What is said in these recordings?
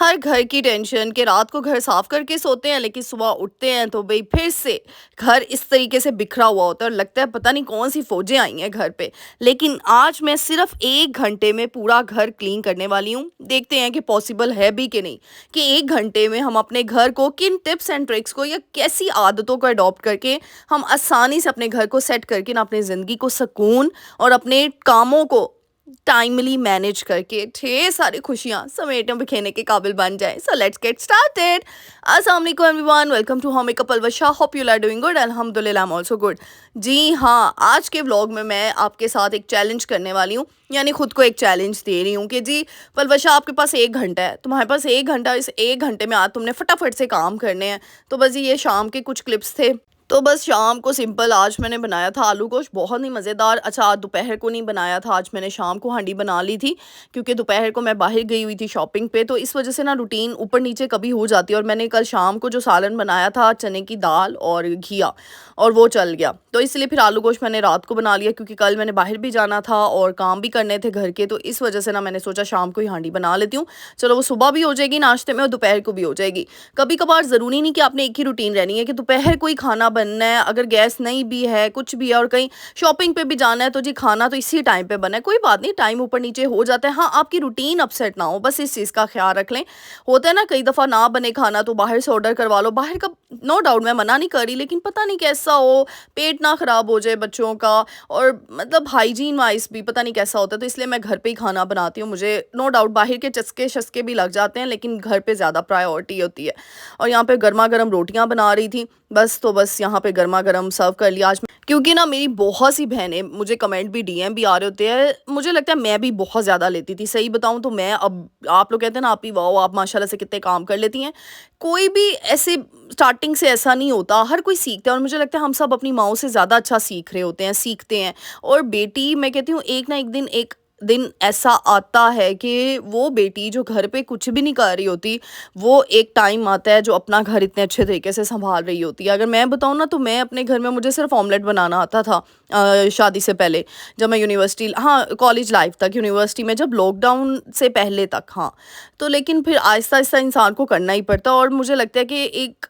हर घर की टेंशन कि रात को घर साफ करके सोते हैं लेकिन सुबह उठते हैं तो भाई फिर से घर इस तरीके से बिखरा हुआ होता है और लगता है पता नहीं कौन सी फौजें आई हैं घर पे। लेकिन आज मैं सिर्फ 1 घंटे में पूरा घर क्लीन करने वाली हूँ। देखते हैं कि पॉसिबल है भी कि नहीं, कि 1 घंटे में हम अपने घर को किन टिप्स एंड ट्रिक्स को या कैसी आदतों को अडॉप्ट करके हम आसानी से अपने घर को सेट करके ना अपनी ज़िंदगी को सुकून और अपने कामों को टाइमली मैनेज करके ढेर सारी खुशियाँ समेटने बिखेरने के काबिल बन जाए। So let's get started. अस्सलाम वालेकुम everyone, welcome to home makeup Alvesha. Hope you are doing good. अल्हम्दुलिल्लाह आई एम आल्सो गुड। जी हाँ, आज के व्लॉग में मैं आपके साथ एक चैलेंज करने वाली हूँ, यानी खुद को एक चैलेंज दे रही हूँ कि जी पलवशा, आपके पास 1 घंटा है, तुम्हारे पास 1 घंटा, इस 1 घंटे में आज तुमने फटाफट से काम करने हैं। तो बस ये शाम के कुछ क्लिप्स थे। तो बस शाम को सिंपल आज मैंने बनाया था आलू गोश्त, बहुत ही मज़ेदार। अच्छा, आज दोपहर को नहीं बनाया था, आज मैंने शाम को हांडी बना ली थी क्योंकि दोपहर को मैं बाहर गई हुई थी शॉपिंग पे, तो इस वजह से ना रूटीन ऊपर नीचे कभी हो जाती है। और मैंने कल शाम को जो सालन बनाया था चने की दाल और घिया, और वो चल गया, तो इसलिए फिर आलू गोश्त मैंने रात को बना लिया क्योंकि कल मैंने बाहर भी जाना था और काम भी करने थे घर के। तो इस वजह से ना मैंने सोचा शाम को ही हांडी बना लेती हूँ। चलो, वो सुबह भी हो जाएगी नाश्ते में और दोपहर को भी हो जाएगी। कभी कभार ज़रूरी नहीं कि आपने एक ही रूटीन रहनी है कि दोपहर को ही खाना बनना है। अगर गैस नहीं भी है, कुछ भी है और कहीं शॉपिंग पे भी जाना है, तो जी खाना तो इसी टाइम पे बना है, कोई बात नहीं, टाइम ऊपर नीचे हो जाता है। हाँ, आपकी रूटीन अपसेट ना हो, बस इस चीज़ का ख्याल रख लें। होता है ना कई दफ़ा ना बने खाना तो बाहर से ऑर्डर करवा लो। बाहर का नो डाउट मैं मना नहीं कर रही, लेकिन पता नहीं कैसा हो, पेट ना ख़राब हो जाए बच्चों का, और मतलब हाइजीन वाइज भी पता नहीं कैसा होता है। तो इसलिए मैं घर पे ही खाना बनाती हूँ। मुझे नो डाउट बाहर के चस्के शस्के भी लग जाते हैं, लेकिन घर पे ज़्यादा प्रायोरिटी होती है। और यहाँ पे गर्मा गर्म रोटियाँ बना रही थी बस, तो बस यहाँ पे गर्मा गर्म सर्व कर लिया आज। क्योंकि ना मेरी बहुत सी बहनें, मुझे कमेंट भी डीएम भी आ रहे होते हैं, मुझे लगता है मैं भी बहुत ज़्यादा लेती थी। सही बताऊँ तो मैं, अब आप लोग कहते हैं ना आप ही वाओ, आप माशाल्लाह से कितने काम कर लेती हैं। कोई भी ऐसे स्टार्टिंग से ऐसा नहीं होता, हर कोई सीखता है, और मुझे लगता है हम सब अपनी माओ से ज़्यादा अच्छा सीख रहे होते हैं, सीखते हैं। और बेटी, मैं कहती हूँ एक ना एक दिन ऐसा आता है कि वो बेटी जो घर पे कुछ भी नहीं कर रही होती, वो एक टाइम आता है जो अपना घर इतने अच्छे तरीके से संभाल रही होती है। अगर मैं बताऊँ ना, तो मैं अपने घर में, मुझे सिर्फ ऑमलेट बनाना आता था शादी से पहले, जब मैं यूनिवर्सिटी, हाँ कॉलेज लाइफ तक, यूनिवर्सिटी में जब लॉकडाउन से पहले तक, हाँ। तो लेकिन फिर आहिस्ता आहिस्ता इंसान को करना ही पड़ता है। और मुझे लगता है कि एक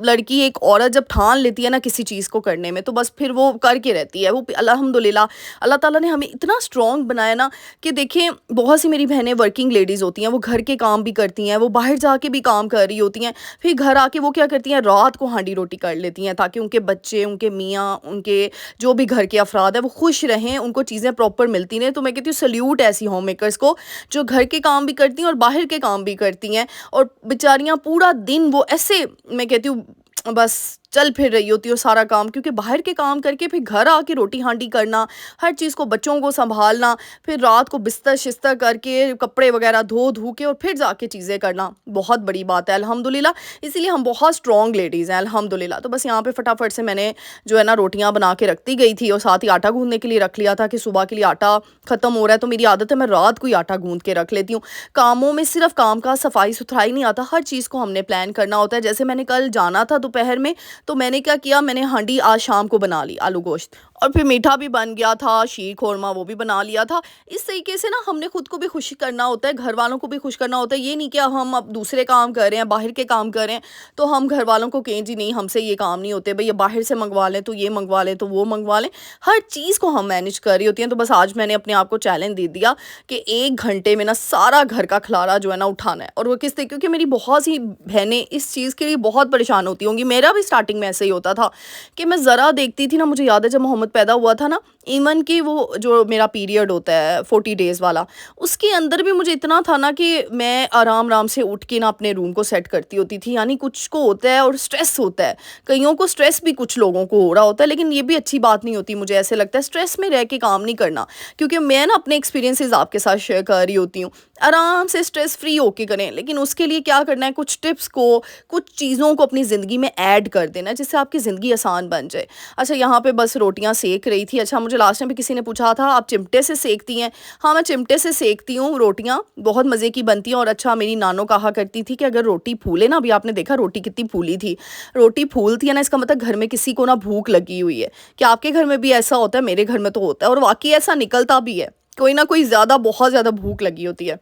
लड़की, एक औरत जब ठान लेती है ना किसी चीज़ को करने में, तो बस फिर वो करके रहती है। वो अल्हम्दुलिल्लाह, अल्लाह ताला ने हमें इतना स्ट्रॉन्ग बनाया ना, कि देखिए बहुत सी मेरी बहनें वर्किंग लेडीज़ होती हैं, वो घर के काम भी करती हैं, वो बाहर जाके भी काम कर रही होती हैं, फिर घर आके वो क्या करती हैं, रात को हांडी रोटी कर लेती हैं ताकि उनके बच्चे, उनके मियाँ, उनके जो भी घर के अफराद हैं वो खुश रहें, उनको चीज़ें प्रॉपर मिलती रहें। तो मैं कहती हूँ सल्यूट ऐसी होम मेकर्स को जो घर के काम भी करती हैं और बाहर के काम भी करती हैं, और बेचारियाँ पूरा दिन वो ऐसे, मैं कहती हूँ बस चल फिर रही होती हो सारा काम, क्योंकि बाहर के काम करके फिर घर आके रोटी हांडी करना, हर चीज़ को, बच्चों को संभालना, फिर रात को बिस्तर शिस्तर करके कपड़े वगैरह धो धो के और फिर जाके चीज़ें करना, बहुत बड़ी बात है अल्हम्दुलिल्लाह। इसीलिए हम बहुत स्ट्रॉन्ग लेडीज़ हैं अल्हम्दुलिल्लाह। तो बस यहाँ पे फटाफट से मैंने जो है ना रोटियाँ बना के रखती गई थी, और साथ ही आटा गूँधने के लिए रख लिया था कि सुबह के लिए आटा ख़त्म हो रहा है। तो मेरी आदत है, मैं रात को ही आटा गूँध के रख लेती हूँ। कामों में सिर्फ काम का सफाई सुथराई नहीं आता, हर चीज़ को हमने प्लान करना होता है। जैसे मैंने कल जाना था दोपहर में, तो मैंने क्या किया, मैंने हांडी आज शाम को बना ली आलू गोश्त, और फिर मीठा भी बन गया था, शीर खोरमा वो भी बना लिया था। इस तरीके से ना हमने खुद को भी खुश करना होता है, घर वालों को भी खुश करना होता है। ये नहीं कि हम अब दूसरे काम कर रहे हैं, बाहर के काम कर रहे हैं, तो हम घर वालों को कहें जी नहीं हमसे ये काम नहीं होते, भई ये बाहर से मंगवा लें, तो ये मंगवा लें, तो वो मंगवा लें। हर चीज़ को हम मैनेज कर रही होती हैं। तो बस आज मैंने अपने आप को चैलेंज दे दिया कि 1 घंटे में ना सारा घर का खलारा जो है ना उठाना है। और वो किस तरीके, क्योंकि मेरी बहुत सी बहनें इस चीज़ के लिए बहुत परेशान होती होंगी, मेरा भी स्टार्टिंग में ऐसे ही होता था कि मैं ज़रा देखती थी ना, मुझे याद है जब मोहम्मद पैदा हुआ था ना, इवन कि वो जो मेरा पीरियड होता है 40 डेज़ वाला, उसके अंदर भी मुझे इतना था ना कि मैं आराम आराम से उठ के ना अपने रूम को सेट करती होती थी। यानी कुछ को होता है और स्ट्रेस होता है, कईयों को स्ट्रेस भी कुछ लोगों को हो रहा होता है, लेकिन ये भी अच्छी बात नहीं होती। मुझे ऐसे लगता है स्ट्रेस में रह के काम नहीं करना, क्योंकि मैं ना अपने एक्सपीरियंसेस आपके साथ शेयर कर रही होती हूँ। आराम से स्ट्रेस फ्री होके करें, लेकिन उसके लिए क्या करना है, कुछ टिप्स को, कुछ चीज़ों को अपनी ज़िंदगी में ऐड कर देना जिससे आपकी ज़िंदगी आसान बन जाए। अच्छा, यहाँ पे बस रोटियाँ सेक रही थी। अच्छा, मुझे लास्ट टाइम भी किसी ने पूछा था आप चिमटे से सेकती हैं? हाँ, मैं चिमटे से सेकती हूँ रोटियाँ, बहुत मज़े की बनती हैं। और अच्छा, मेरी नानो कहा करती थी कि अगर रोटी फूले ना, अभी आपने देखा रोटी कितनी फूली थी, रोटी फूलती है ना, इसका मतलब घर में किसी को ना भूख लगी हुई है। क्या आपके घर में भी ऐसा होता है? मेरे घर में तो होता है, और वाक़ई ऐसा निकलता भी है, कोई ना कोई ज़्यादा, बहुत ज़्यादा भूख लगी होती है।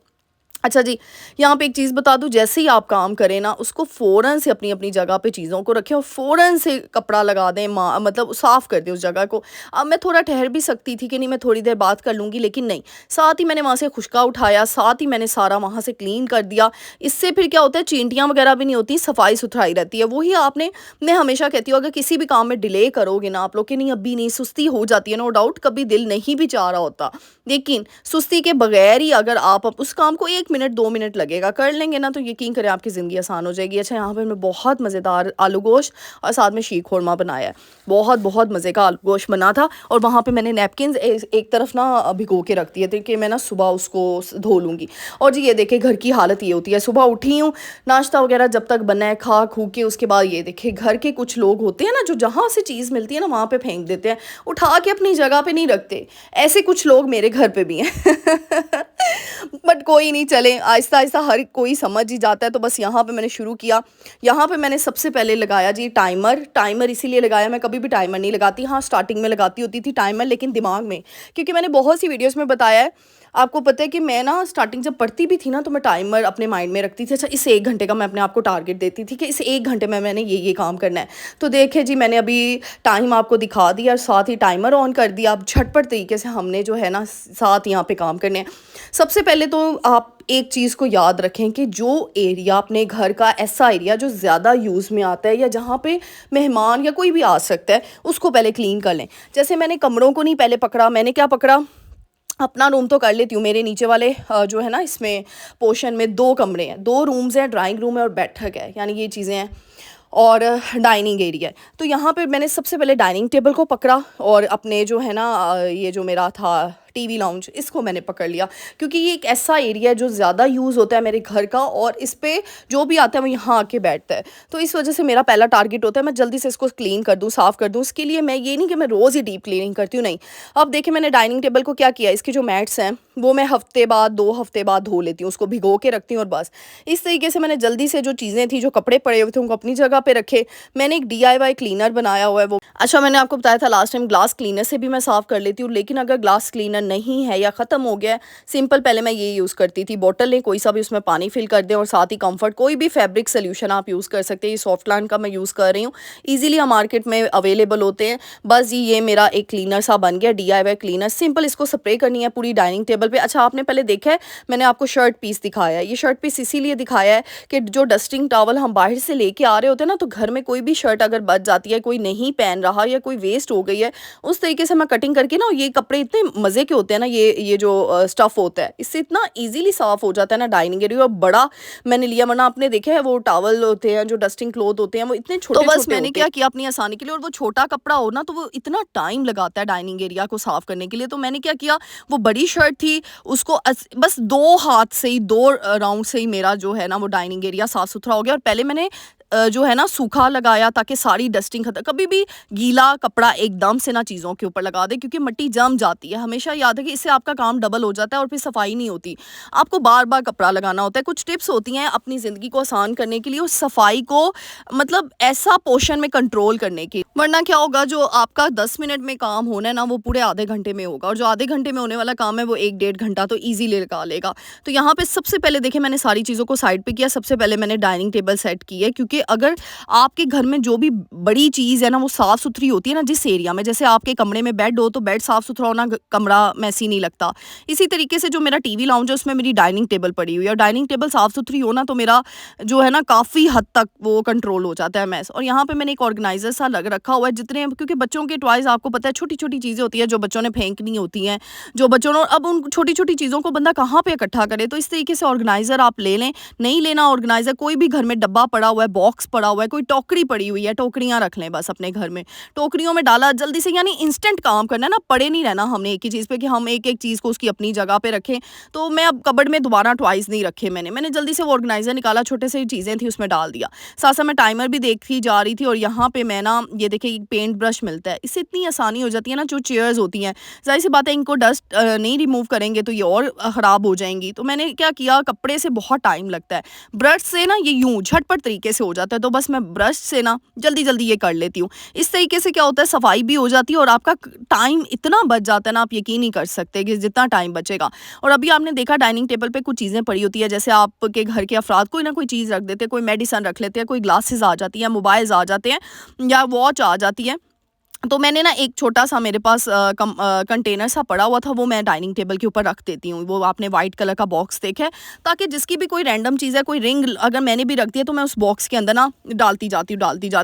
अच्छा जी, यहाँ पे एक चीज़ बता दूँ, जैसे ही आप काम करें ना, उसको फ़ौरन से अपनी-अपनी जगह पे चीज़ों को रखें और फ़ौरन से कपड़ा लगा दें, मतलब साफ़ कर दें उस जगह को। अब मैं थोड़ा ठहर भी सकती थी कि नहीं मैं थोड़ी देर बात कर लूँगी, लेकिन नहीं, साथ ही मैंने वहाँ से खुशका उठाया, साथ ही मैंने सारा वहाँ से क्लीन कर दिया। इससे फिर क्या होता है, चींटियाँ वगैरह भी नहीं होती, सफाई-सुथराई रहती है। वही आपने मैं हमेशा कहती हूँ, अगर किसी भी काम में डिले करोगे ना आप लोग कि नहीं अभी नहीं, सुस्ती हो जाती है, नो डाउट कभी दिल नहीं भी चाह रहा होता। लेकिन सुस्ती के बगैर ही अगर आप अब उस काम को 1 मिनट 2 मिनट लगेगा कर लेंगे ना, तो यकीन करें आपकी ज़िंदगी आसान हो जाएगी। अच्छा, यहाँ पे मैं बहुत मज़ेदार आलू गोश्त और साथ में शीर खुरमा बनाया है। बहुत मज़े का आलू गोश्त बना था और वहाँ पे मैंने नैपकिन्स एक तरफ ना भिगो के रख दिए थे कि मैं ना सुबह उसको धो लूँगी। और जी ये देखिए, घर की हालत ये होती है, सुबह उठी हूँ, नाश्ता वगैरह जब तक बना है खा खू के उसके बाद ये देखिए, घर के कुछ लोग होते हैं ना जो जहाँ से चीज़ मिलती है ना वहाँ पे फेंक देते हैं, उठा के अपनी जगह पे नहीं रखते। ऐसे कुछ लोग मेरे घर पे भी हैं। बट कोई नहीं, चलें, आहिस्ता-आहिस्ता हर कोई समझ ही जाता है। तो बस यहाँ पे मैंने शुरू किया। यहाँ पे मैंने सबसे पहले लगाया जी टाइमर। टाइमर इसीलिए लगाया, मैं कभी भी टाइमर नहीं लगाती। हाँ, स्टार्टिंग में लगाती होती थी टाइमर, लेकिन दिमाग में, क्योंकि मैंने बहुत सी वीडियोज़ में बताया है, आपको पता है कि मैं ना स्टार्टिंग जब पढ़ती भी थी ना, तो मैं टाइमर अपने माइंड में रखती थी। अच्छा, इस 1 घंटे का मैं अपने आप को टारगेट देती थी कि इस 1 घंटे में मैंने ये काम करना है। तो देखिए जी, मैंने अभी टाइम आपको दिखा दिया और साथ ही टाइमर ऑन कर दिया। अब झटपट तरीके से हमने जो है ना साथ यहाँ पे काम करने हैं। सबसे पहले तो आप एक चीज़ को याद रखें कि जो एरिया अपने घर का, ऐसा एरिया जो ज़्यादा यूज़ में आता है या जहाँ पे मेहमान या कोई भी आ सकता है, उसको पहले क्लीन कर लें। जैसे मैंने कमरों को नहीं पहले पकड़ा, मैंने क्या पकड़ा, अपना रूम तो कर लेती हूँ। मेरे नीचे वाले जो है ना इसमें पोर्शन में 2 कमरे हैं, 2 रूम्स हैं, ड्राइंग रूम है और बैठक है, यानी ये चीज़ें हैं, और डाइनिंग एरिया है। तो यहाँ पे मैंने सबसे पहले डाइनिंग टेबल को पकड़ा और अपने जो है ना ये जो मेरा था टीवी लाउंज, इसको मैंने पकड़ लिया, क्योंकि ये एक ऐसा एरिया है जो ज़्यादा यूज़ होता है मेरे घर का और इस पे जो भी आता है वो यहाँ आके बैठता है। तो इस वजह से मेरा पहला टारगेट होता है मैं जल्दी से इसको क्लीन कर दूँ, साफ़ कर दूँ। इसके लिए मैं ये नहीं कि मैं रोज़ ही डीप क्लीनिंग करती हूँ, नहीं। अब देखिए, मैंने डाइनिंग टेबल को क्या किया, इसके जो मैट्स हैं वो मैं हफ्ते बाद 2 हफ्ते बाद धो लेती हूँ, उसको भिगो के रखती हूँ और बस। इस तरीके से मैंने जल्दी से जो चीज़ें थी, जो कपड़े पड़े हुए थे, उनको अपनी जगह पे रखे। मैंने एक DIY क्लीनर बनाया हुआ है वो। अच्छा, मैंने आपको बताया था लास्ट टाइम, ग्लास क्लीनर से भी मैं साफ़ कर लेती हूँ, लेकिन अगर ग्लास क्लीनर नहीं है या ख़त्म हो गया है, सिंपल पहले मैं ये यूज़ करती थी, बॉटल लें कोई सा भी, उसमें पानी फिल कर दें और साथ ही कम्फर्ट, कोई भी फैब्रिक सोल्यूशन आप यूज़ कर सकते हैं। ये सॉफ्टलैंड का मैं यूज़ कर रही हूँ, ईज़िली हम मार्केट में अवेलेबल होते हैं। बस जी, ये मेरा एक क्लीनर सा बन गया, DIY क्लीनर। सिंपल इसको स्प्रे करनी है पूरी डाइनिंग टेबल पे। अच्छा, आपने पहले देखा है, मैंने आपको शर्ट पीस दिखाया है। ये शर्ट पीस इसीलिए दिखाया है कि जो डस्टिंग टॉवल हम बाहर से लेके आ रहे होते हैं ना, तो घर में कोई भी शर्ट अगर बच जाती है, कोई नहीं पहन रहा या कोई वेस्ट हो गई है, उस तरीके से मैं कटिंग करके ना, ये कपड़े इतने मज़े के होते हैं ना, ये जो स्टफ़ होता है, इससे इतना ईज़िली साफ़ हो जाता है ना डाइनिंग एरिया। और बड़ा मैंने लिया, वरना आपने देखा है वो टॉवल होते हैं, जो डस्टिंग क्लॉथ होते हैं, वो इतने छोटे-छोटे होते हैं। तो बस मैंने क्या किया अपनी आसानी के लिए, और वो छोटा कपड़ा हो ना, तो वो इतना टाइम लगाता है डाइनिंग एरिया को साफ़ करने के लिए। तो मैंने क्या किया, वो बड़ी शर्ट थी, उसको बस 2 हाथ से ही, 2 राउंड से ही मेरा जो है ना वो डाइनिंग एरिया साफ़-सुथरा हो गया। और पहले मैंने जो है ना सूखा लगाया, ताकि सारी डस्टिंग खत्म। कभी भी गीला कपड़ा एकदम से ना चीज़ों के ऊपर लगा दें, क्योंकि मिट्टी जम जाती है। हमेशा याद है कि इससे आपका काम डबल हो जाता है और फिर सफाई नहीं होती। आपको बार-बार कपड़ा लगाना होता है। कुछ टिप्स होती हैं अपनी ज़िंदगी को आसान करने के लिए, उस सफाई को मतलब ऐसा पोर्शन में कंट्रोल करने की। वरना क्या होगा, जो आपका 10 मिनट में काम होना है ना, वो पूरे आधे घंटे में होगा, और जो आधे घंटे में होने वाला काम है वो 1 डेढ़ घंटा तो ईज़िली लगा लेगा। तो यहाँ पे सबसे पहले देखिए, मैंने सारी चीज़ों को साइड पे किया। सबसे पहले मैंने डाइनिंग टेबल सेट की है, क्योंकि अगर आपके घर में जो भी बड़ी चीज़ है ना वो साफ़-सुथरी होती है ना, जिस एरिया में, जैसे आपके कमरे में बेड हो तो बेड साफ़-सुथरा होना, कमरा मैसी नहीं लगता। इसी तरीके से जो मेरा टीवी लाउंज है, उसमें मेरी डाइनिंग टेबल पड़ी हुई है, और डाइनिंग टेबल साफ़-सुथरी हो ना, तो मेरा जो है ना काफ़ी हद तक वो कंट्रोल हो जाता है मैस। और यहाँ पे मैंने एक ऑर्गेनाइज़र सा लग रखा हुआ है, जितने, क्योंकि बच्चों के टॉयज़ आपको पता है छोटी-छोटी चीज़ें होती हैं जो बच्चों ने फेंकनी होती हैं, जो बच्चों ने, अब उन छोटी-छोटी चीज़ों को बंदा कहाँ पे इकट्ठा करे। तो इस तरीके से ऑर्गेनाइज़र आप ले लें। नहीं लेना ऑर्गेनाइज़र, कोई भी घर में डब्बा पड़ा हुआ है, बॉक्स पड़ा हुआ है, कोई टोकरी पड़ी हुई है, टोकरियाँ रख लें बस अपने घर में। टोकरियों में डाला जल्दी से, यानी इंस्टेंट काम करना है ना, पड़े नहीं रहना हमने एक ही चीज़ पे कि हम एक-एक चीज़ को उसकी अपनी जगह पे रखें। तो मैं अब कबर्ड में दोबारा टॉयज़ नहीं रखे मैंने जल्दी से वो ऑर्गेनाइज़र निकाला, छोटे से चीज़ें थी उसमें डाल दिया। साथ-साथ मैं टाइमर भी देखती जा रही थी, और यहाँ पे मैं ना, ये देखिए पेंट ब्रश मिलता है, इससे इतनी आसानी हो जाती है ना। जो चेयर्स होती हैं, ज़ाहिर-सी बात है इनको डस्ट नहीं रिमूव करेंगे तो ये और ख़राब हो जाएँगी। तो मैंने क्या किया, कपड़े से बहुत टाइम लगता है, ब्रश से ना ये यूँ झटपट तरीके से हो जाता है, तो बस मैं ब्रश से ना जल्दी-जल्दी ये कर लेती हूँ। इस तरीके से क्या होता है, सफाई भी हो जाती है और आपका टाइम इतना बच जाता है ना, आप यकीन नहीं कर सकते कि जितना टाइम बचेगा। और अभी आपने देखा डाइनिंग टेबल पे कुछ चीज़ें पड़ी होती है, जैसे आपके घर के अफराद कोई ना कोई चीज़ रख देते हैं, कोई मेडिसिन रख लेते हैं, कोई ग्लासेस आ जाती हैं, मोबाइल्स आ जाते हैं या वॉच आ जाती है। तो मैंने ना एक छोटा-सा मेरे पास कंटेनर सा पड़ा हुआ था, वो मैं डाइनिंग टेबल के ऊपर रख देती हूँ। वो आपने व्हाइट कलर का बॉक्स देखा है, ताकि जिसकी भी कोई रैंडम चीज़ है, कोई रिंग अगर मैंने भी रख दी है, तो मैं उस बॉक्स के अंदर ना डालती जाती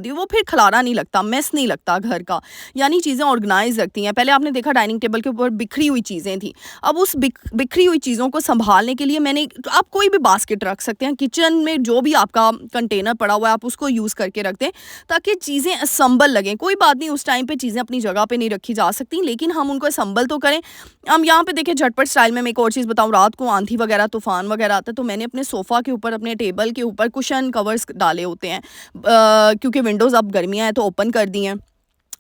हूँ। वो फिर खलारा नहीं लगता, मेस नहीं लगता घर का, यानी चीज़ें ऑर्गनाइज़ रखती हैं। पहले आपने देखा डाइनिंग टेबल के ऊपर बिखरी हुई चीज़ें थी, अब उस बिखरी हुई चीज़ों को सँभालने के लिए मैंने आप कोई भी बास्केट रख सकते हैं, किचन में जो भी आपका कंटेनर पड़ा हुआ है, आप उसको यूज़ करके रख दें, ताकि चीज़ें असम्बल लगें। कोई बात नहीं, उस टाइम पे चीज़ें अपनी जगह पे नहीं रखी जा सकती, लेकिन हम उनको असम्बल तो करें। हम यहाँ पे देखिए झटपट स्टाइल में मैं एक और चीज़ बताऊँ, रात को आंधी वगैरह, तूफ़ान वगैरह आता है, तो मैंने अपने सोफ़ा के ऊपर, अपने टेबल के ऊपर कुशन कवर्स डाले होते हैं। क्योंकि विंडोज़ अब गर्मियाँ हैं तो ओपन कर दी हैं।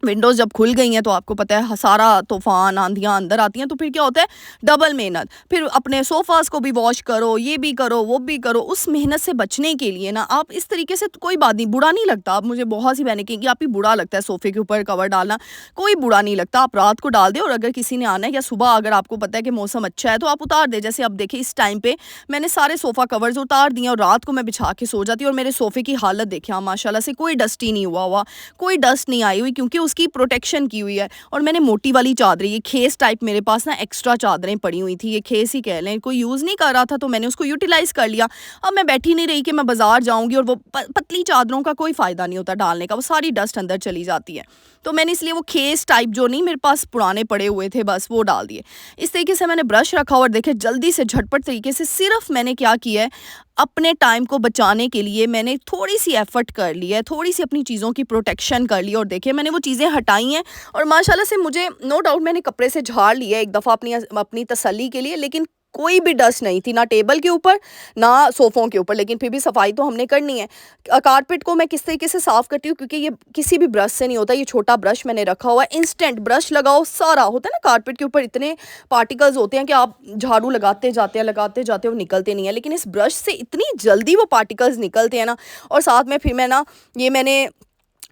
विंडोज़ जब खुल गई हैं तो आपको पता है सारा तूफ़ान, आँधियाँ अंदर आती हैं, तो फिर क्या होता है, डबल मेहनत। फिर अपने सोफ़ाज़ को भी वॉश करो, ये भी करो, वो भी करो। उस मेहनत से बचने के लिए ना आप इस तरीके से, तो कोई बात नहीं, बुरा नहीं लगता। अब मुझे बहुत सी बहनें कहेंगी आप ही बुरा लगता है सोफ़े के ऊपर कवर डालना, कोई बुरा नहीं लगता। आप रात को डाल दें, और अगर किसी ने आना है या सुबह अगर आपको पता है कि मौसम अच्छा है तो आप उतार दें। जैसे अब देखिए इस टाइम पे मैंने सारे सोफ़ा कवर्स उतार दिए और रात को मैं बिछा के सो जाती हूँ, और मेरे सोफ़े की हालत देखिए आप, माशाल्लाह से कोई डस्ट ही नहीं हुआ, कोई डस्ट नहीं आई हुई, क्योंकि उसकी प्रोटेक्शन की हुई है। और मैंने मोटी वाली चादरें, ये खेस टाइप मेरे पास ना एक्स्ट्रा चादरें पड़ी हुई थी, ये खेस ही कह लें, कोई यूज़ नहीं कर रहा था तो मैंने उसको यूटिलाइज़ कर लिया। अब मैं बैठी नहीं रही कि मैं बाज़ार जाऊँगी और वो पतली चादरों का कोई फ़ायदा नहीं होता डालने का, वो सारी डस्ट अंदर चली जाती है। तो मैंने इसलिए वो खेस टाइप जो नहीं मेरे पास पुराने पड़े हुए थे, बस वो डाल दिए। इस तरीके से मैंने ब्रश रखा और देखिए जल्दी से झटपट तरीके से, सिर्फ़ मैंने क्या किया है, अपने टाइम को बचाने के लिए मैंने थोड़ी-सी एफ़र्ट कर ली है, थोड़ी-सी अपनी चीज़ों की प्रोटेक्शन कर ली, और देखिए मैंने वो चीज़ें हटाई हैं। और माशाल्लाह से मुझे नो डाउट मैंने कपड़े से झाड़ लिया एक दफ़ा अपनी तसल्ली के लिए, लेकिन कोई भी डस्ट नहीं थी, ना टेबल के ऊपर, ना सोफ़ों के ऊपर, लेकिन फिर भी सफाई तो हमने करनी है। कारपेट को मैं किस तरीके से साफ़ करती हूँ, क्योंकि ये किसी भी ब्रश से नहीं होता, ये छोटा ब्रश मैंने रखा हुआ है, इंस्टेंट ब्रश लगाओ, सारा होता है ना, कारपेट के ऊपर इतने पार्टिकल्स होते हैं कि आप झाड़ू लगाते जाते हो, वो निकलते नहीं हैं, लेकिन इस ब्रश से इतनी जल्दी वो पार्टिकल्स निकलते हैं ना। और साथ में फिर मैं ना, ये मैंने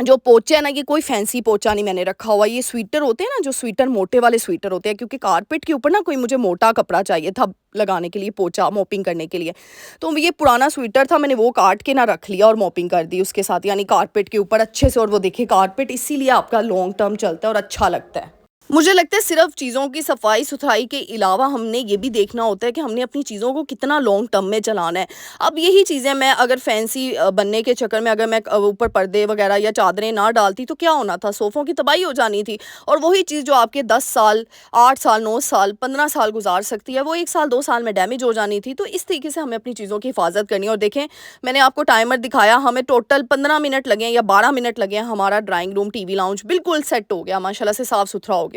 जो पोंछा है ना, ये कोई फैंसी पोंछा नहीं मैंने रखा हुआ, ये स्वेटर होते हैं ना, जो स्वेटर मोटे वाले स्वेटर होते हैं, क्योंकि कारपेट के ऊपर ना कोई मुझे मोटा कपड़ा चाहिए था लगाने के लिए, पोंछा मोपिंग करने के लिए। तो ये पुराना स्वेटर था, मैंने वो काट के ना रख लिया और मोपिंग कर दी उसके साथ, यानी कारपेट के ऊपर अच्छे से। और वो देखिए कारपेट इसीलिए आपका लॉन्ग टर्म चलता है और अच्छा लगता है। मुझे लगता है सिर्फ चीज़ों की सफाई-सुथराई के अलावा हमने ये भी देखना होता है कि हमने अपनी चीज़ों को कितना लॉन्ग टर्म में चलाना है। अब यही चीज़ें मैं अगर फैंसी बनने के चक्कर में अगर मैं ऊपर पर्दे वगैरह या चादरें ना डालती तो क्या होना था, सोफ़ों की तबाही हो जानी थी। और वही चीज़ जो आपके 10 साल, 8 साल, 9 साल, 15 साल गुज़ार सकती है, वो 1 साल, 2 साल में डैमेज हो जानी थी। तो इस तरीके से हमें अपनी चीज़ों की हिफाज़त करनी है। और देखें, मैंने आपको टाइमर दिखाया, हमें टोटल 15 मिनट लगे हैं या 12 मिनट लगे हैं, हमारा ड्राइंग रूम, टीवी लाउंज बिल्कुल सेट हो गया, माशाल्लाह से साफ़-सुथरा हो गया।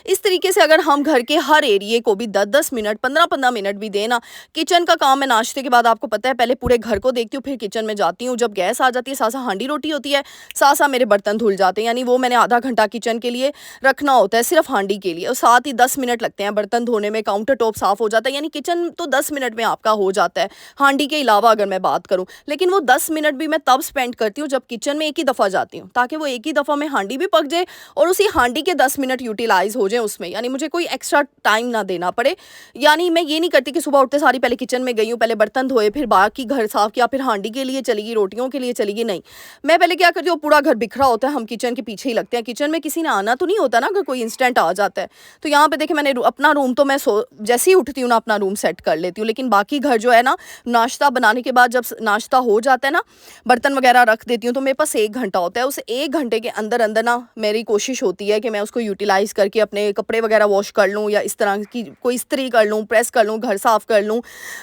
इस तरीके से अगर हम घर के हर एरिए को भी 10-10 मिनट, 15-15 मिनट भी दें ना, किचन का काम मैं नाश्ते के बाद आपको पता है पहले पूरे घर को देखती हूँ, फिर किचन में जाती हूँ। जब गैस आ जाती है, साथ-साथ हांडी रोटी होती है, साथ-साथ मेरे बर्तन धुल जाते हैं, यानी वो मैंने आधा घंटा किचन के लिए रखना होता है, सिर्फ हांडी के लिए, और साथ ही 10 मिनट लगते हैं बर्तन धोने में, काउंटर टॉप साफ़ हो जाता है, यानी किचन तो 10 मिनट में आपका हो जाता है, हांडी के अलावा अगर मैं बात करूँ। लेकिन वो 10 मिनट भी मैं तब स्पेंड करती हूँ जब किचन में एक ही दफ़ा जाती हूँ, ताकि वो एक ही दफ़ा में हांडी भी पक जाए और उसी हांडी के 10 मिनट यूटिलाइज़ हो जाए उसमें, यानी मुझे कोई एक्स्ट्रा टाइम ना देना पड़े। यानी मैं ये नहीं करती कि सुबह उठते सारी पहले किचन में गई हूँ, पहले बर्तन धोए, फिर बाकी घर साफ़ किया, फिर हांडी के लिए चली गई, रोटियों के लिए चली गई, नहीं। मैं पहले क्या करती हूँ, पूरा घर बिखरा होता है, हम किचन के पीछे ही लगते हैं, किचन में किसी ने आना तो नहीं होता ना, अगर कोई इंस्टेंट आ जाता है। तो यहाँ पे देखिए मैंने अपना रूम तो मैं जैसे ही उठती हूँ ना अपना रूम सेट कर लेती हूँ, लेकिन बाकी घर जो है ना, नाश्ता बनाने के बाद जब नाश्ता हो जाता है ना, बर्तन वगैरह रख देती हूँ, तो मेरे पास 1 घंटा होता है। उस 1 घंटे के अंदर अंदर ना मेरी कोशिश होती है कि मैं उसको यूटिलाइज़ करके अपने कपड़े वगैरह वॉश कर लूँ, या इस तरह की कोई इस्त्री कर लूँ, प्रेस कर लूँ, घर साफ़ कर लूँ।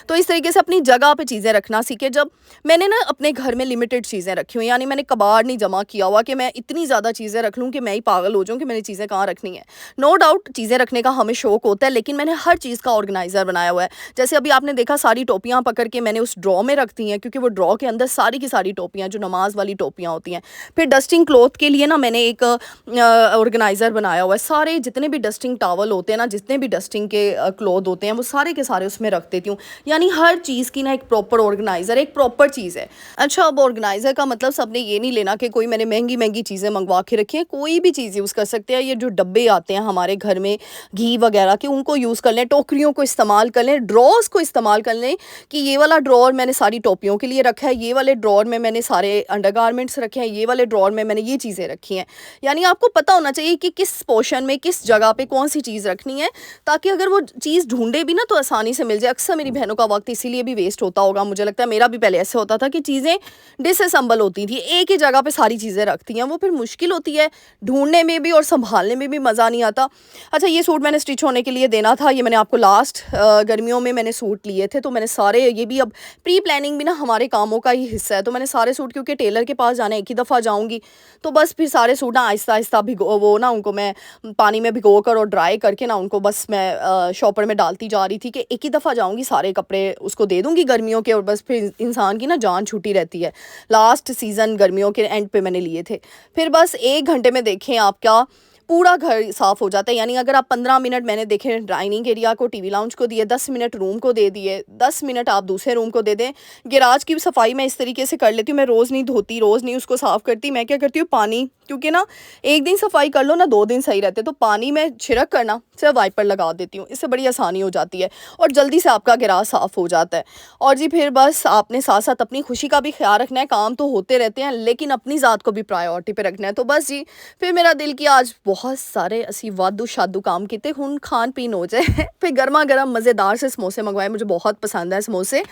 तो इस तरीके से अपनी जगह पे चीज़ें रखना सीखे। जब मैंने ना अपने घर में लिमिटेड चीज़ें रखी हुई, यानी मैंने कबाड़ नहीं जमा किया हुआ कि मैं इतनी ज़्यादा चीज़ें रख लूँ कि मैं ही पागल हो जाऊँ कि मेरी चीज़ें कहाँ रखनी है। नो डाउट चीज़ें रखने का हमें शौक होता है, लेकिन मैंने हर चीज़ का ऑर्गेनाइज़र बनाया हुआ है। जैसे अभी आपने देखा सारी टोपियाँ पकड़ के मैंने उस ड्रॉ में रख दी हैं, क्योंकि वो ड्रॉ के अंदर सारी की सारी टोपियाँ जो नमाज वाली टोपियाँ होती हैं। फिर डस्टिंग क्लॉथ के लिए ना मैंने एक ऑर्गेनाइज़र बनाया हुआ है, सारे जितने भी डस्टिंग टॉवल होते हैं ना, जितने भी डस्टिंग के क्लॉथ होते हैं, वो सारे के सारे उसमें रख देती हूँ। यानी हर चीज़ की ना एक प्रॉपर ऑर्गेनाइज़र, एक प्रॉपर चीज़ है। अच्छा, अब ऑर्गेनाइज़र का मतलब सबने ये नहीं लेना कि कोई मैंने महंगी-महंगी चीज़ें मँगवा के रखी हैं, कोई भी चीज़ यूज़ कर सकते हैं। ये जो डब्बे आते हैं हमारे घर में घी वगैरह के, उनको यूज़ कर लें, टोकरियों को इस्तेमाल कर लें, ड्रॉर्स को इस्तेमाल कर लें कि ये वाला ड्रॉर मैंने सारी टोपियों के लिए रखा है, ये वाले ड्रॉर में मैंने सारे अंडरगारमेंट्स रखे हैं, ये वाले ड्रॉर में मैंने ये चीज़ें रखी हैं। यानी आपको पता होना चाहिए कि किस पोर्शन में, किस जगह पे कौन सी चीज़ रखनी है, ताकि अगर वो चीज़ ढूँढे भी ना तो आसानी से मिल जाए। अक्सर मेरी बहनों का वक़्त इसीलिए भी वेस्ट होता होगा, मुझे लगता है मेरा भी पहले ऐसे होता था कि चीज़ें डिसअसेंबल होती थी, एक ही जगह पे सारी चीज़ें रखती हैं, वो फिर मुश्किल होती है, ढूँढने में भी और सँभालने में भी मज़ा नहीं आता। अच्छा, ये सूट मैंने स्टिच होने के लिए देना था, ये मैंने आपको लास्ट गर्मियों में मैंने सूट लिए थे, तो मैंने सारे, ये भी अब प्री प्लानिंग भी ना हमारे कामों का ही हिस्सा है, तो मैंने सारे सूट, क्योंकि टेलर के पास जाना एक ही दफ़ा जाऊँगी, तो बस फिर सारे सूट ना आहिस्ता-आहिस्ता भिगो, वो ना उनको मैं पानी में भिगो कर और ड्राई करके ना उनको बस मैं शॉपर में डालती जा रही थी कि एक ही दफ़ा जाऊँगी, सारे कपड़े उसको दे दूँगी गर्मियों के, और बस फिर इंसान की ना जान छूटी रहती है। लास्ट सीज़न गर्मियों के एंड पे मैंने लिए थे। फिर बस 1 घंटे में देखें आप क्या पूरा घर साफ़ हो जाता है। यानी अगर आप 15 मिनट मैंने देखे डाइनिंग एरिया को, टीवी लाउंज को दिए, 10 मिनट रूम को दे दिए, 10 मिनट आप दूसरे रूम को दे दें। गैराज की सफाई मैं इस तरीके से कर लेती हूँ, मैं रोज़ नहीं धोती, रोज़ नहीं उसको साफ़ करती। मैं क्या करती हूँ, पानी, क्योंकि ना एक दिन सफाई कर लो ना 2 दिन सही रहते, तो पानी में छिड़क कर ना सिर्फ वाइपर लगा देती हूँ, इससे बड़ी आसानी हो जाती है और जल्दी से आपका गैराज साफ़ हो जाता है। और जी फिर बस आपने साथ साथ अपनी खुशी का भी ख्याल रखना है। काम तो होते रहते हैं, लेकिन अपनी ज़ात को भी प्रायोरिटी पे रखना है। तो बस जी, फिर मेरा दिल किया आज बहुत सारे असी वादू शादू काम किते, हुन खान पीन हो जाए। फिर गर्मा गर्म मज़ेदार से समोसे मंगवाए, मुझे बहुत पसंद है समोसे।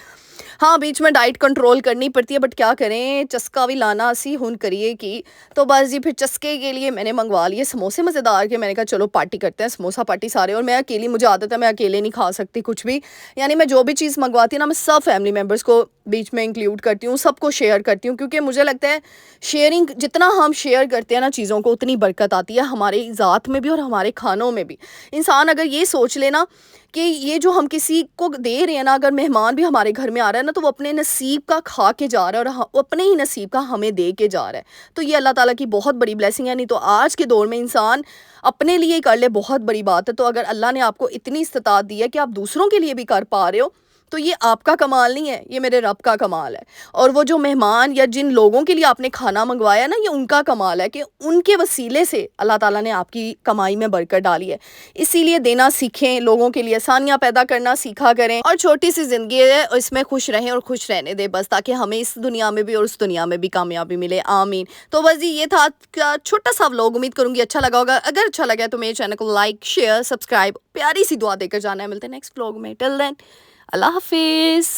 हाँ, बीच में डाइट कंट्रोल करनी पड़ती है, बट क्या करें, चस्का भी लाना असी हुन करिए की। तो बस जी, फिर चस्के के लिए मैंने मंगवा लिए समोसे मज़ेदार के। मैंने कहा चलो पार्टी करते हैं, समोसा पार्टी सारे। और मैं अकेली, मुझे आदत है, मैं अकेले नहीं खा सकती कुछ भी। यानी मैं जो भी चीज़ मंगवाती हूँ ना, मैं सब फैमिली मेम्बर्स को बीच में इंक्लूड करती हूँ, सबको शेयर करती हूँ, क्योंकि मुझे लगता है शेयरिंग, जितना हम शेयर करते हैं ना चीज़ों को, उतनी बरकत आती है हमारी ज़ात में भी और हमारे खानों में भी। इंसान अगर ये सोच ले ना कि ये जो हम किसी को दे रहे हैं ना, अगर मेहमान भी हमारे घर में आ रहा है ना, तो वो अपने नसीब का खा के जा रहा है और वो अपने ही नसीब का हमें दे के जा रहा है। तो ये अल्लाह ताला की बहुत बड़ी ब्लेसिंग है। नहीं तो आज के दौर में इंसान अपने लिए कर ले, बहुत बड़ी बात है। तो अगर अल्लाह ने आपको इतनी इस्तिताअत दी है कि आप दूसरों के लिए भी कर पा रहे हो, तो ये आपका कमाल नहीं है, ये मेरे रब का कमाल है। और वो जो मेहमान या जिन लोगों के लिए आपने खाना मंगवाया ना, ये उनका कमाल है कि उनके वसीले से अल्लाह ताला ने आपकी कमाई में बरकत डाली है। इसीलिए देना सीखें, लोगों के लिए आसानियाँ पैदा करना सीखा करें। और छोटी सी ज़िंदगी है, इसमें खुश रहें और खुश रहने दें बस, ताकि हमें इस दुनिया में भी और उस दुनिया में भी कामयाबी मिले। आमीन। तो बस जी, ये था का छोटा सा व्लॉग। उम्मीद करूँगी अच्छा लगा होगा। अगर अच्छा लगा तो मेरे चैनल को लाइक, शेयर, सब्सक्राइब, प्यारी सी दुआ देकर जाना है। मिलते हैं नेक्स्ट व्लॉग में। टिल देन, अल्लाह हाफिज़।